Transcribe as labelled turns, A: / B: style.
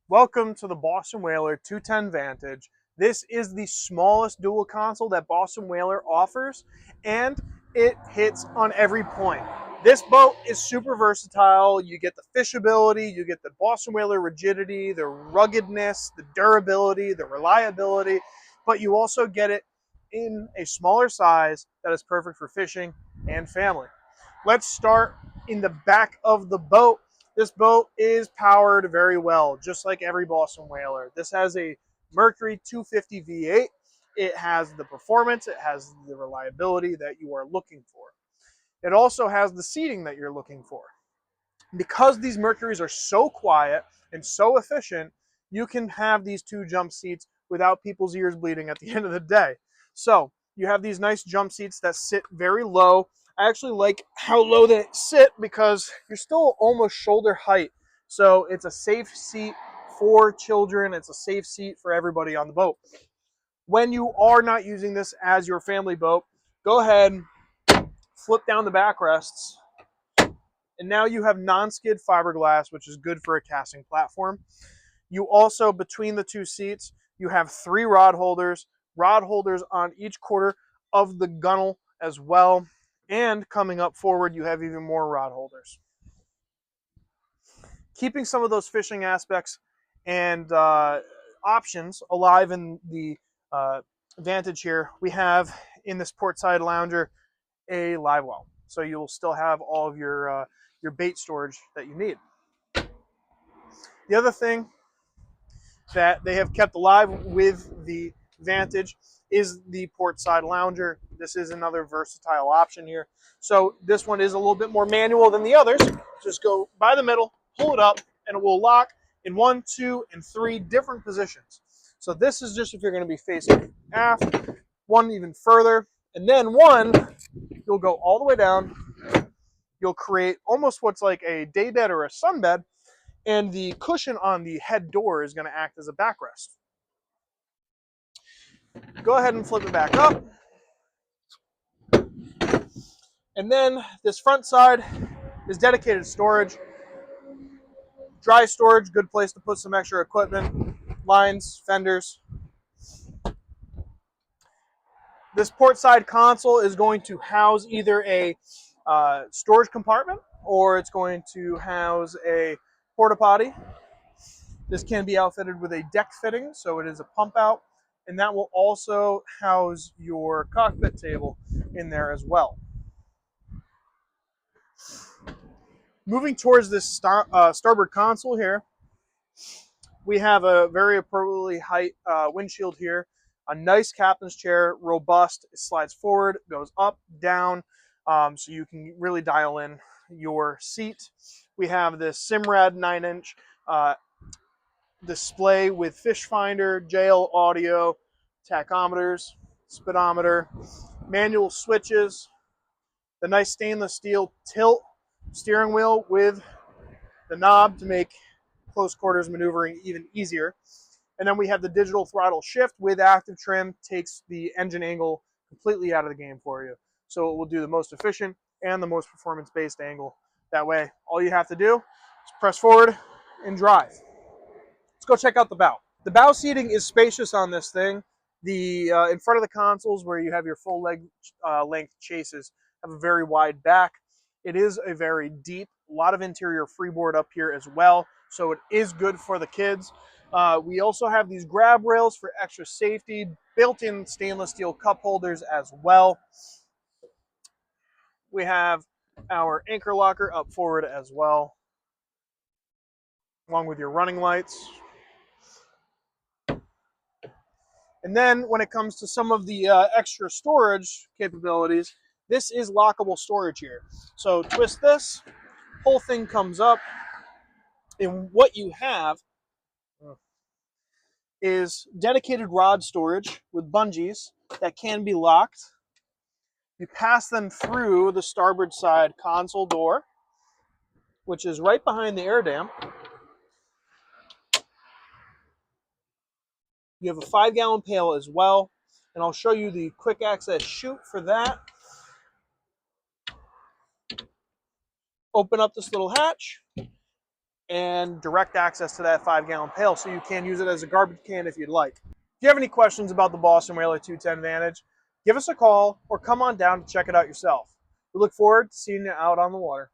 A: Welcome to the Boston Whaler 210 Vantage. This is the smallest dual console that Boston Whaler offers, and it hits on every point. This boat is super versatile. You get the fishability, you get the Boston Whaler rigidity, the ruggedness, the durability, the reliability, but you also get it in a smaller size that is perfect for fishing and family. Let's start in the back of the boat. This boat is powered very well, just like every Boston Whaler. This has a Mercury 250 V8. It has the performance, it has the reliability that you are looking for. It also has the seating that you're looking for. Because these Mercuries are so quiet and so efficient, you can have these two jump seats without people's ears bleeding at the end of the day. So you have these nice jump seats that sit very low. I actually like how low they sit because you're still almost shoulder height. So it's a safe seat for children. It's a safe seat for everybody on the boat. When you are not using this as your family boat, go ahead, flip down the backrests, and now you have non-skid fiberglass, which is good for a casting platform. You also, between the two seats, you have 3 rod holders on each quarter of the gunnel as well. And coming up forward, you have even more rod holders. Keeping some of those fishing aspects and options alive in the Vantage here, we have in this portside lounger a live well. So you'll still have all of your bait storage that you need. The other thing that they have kept alive with the Vantage is the portside lounger. This is another versatile option here. So this one is a little bit more manual than the others. Just go by the middle, pull it up, and it will lock in 1, 2, and 3 different positions. So this is just if you're going to be facing aft, one even further, and then one, you'll go all the way down. You'll create almost what's like a daybed or a sunbed, and the cushion on the head door is going to act as a backrest. Go ahead and flip it back up. And then this front side is dedicated storage. Dry storage, good place to put some extra equipment, lines, fenders. This port side console is going to house either a storage compartment or it's going to house a porta potty. This can be outfitted with a deck fitting, so it is a pump out, and that will also house your cockpit table in there as well. Moving towards this starboard console here, we have a very appropriately height windshield here, a nice captain's chair, robust, it slides forward, goes up, down, so you can really dial in your seat. We have this Simrad 9-inch display with fish finder, JL audio, tachometers, speedometer, manual switches, the nice stainless steel tilt steering wheel with the knob to make close quarters maneuvering even easier. And then we have the digital throttle shift with active trim, takes the engine angle completely out of the game for you. So it will do the most efficient and the most performance-based angle. That way, all you have to do is press forward and drive. Let's go check out the bow. The bow seating is spacious on this thing. The in front of the consoles where you have your full length chases have a very wide back. It is a very deep, a lot of interior freeboard up here as well, so it is good for the kids. We also have these grab rails for extra safety, built-in stainless steel cup holders as well. We have our anchor locker up forward as well, along with your running lights. And then when it comes to some of the extra storage capabilities, this is lockable storage here. So twist this, whole thing comes up, and what you have is dedicated rod storage with bungees that can be locked. You pass them through the starboard side console door, which is right behind the air dam. You have a 5-gallon pail as well, and I'll show you the quick access chute for that. Open up this little hatch, and direct access to that 5-gallon pail, so you can use it as a garbage can if you'd like. If you have any questions about the Boston Whaler 210 Vantage, give us a call or come on down to check it out yourself. We look forward to seeing you out on the water.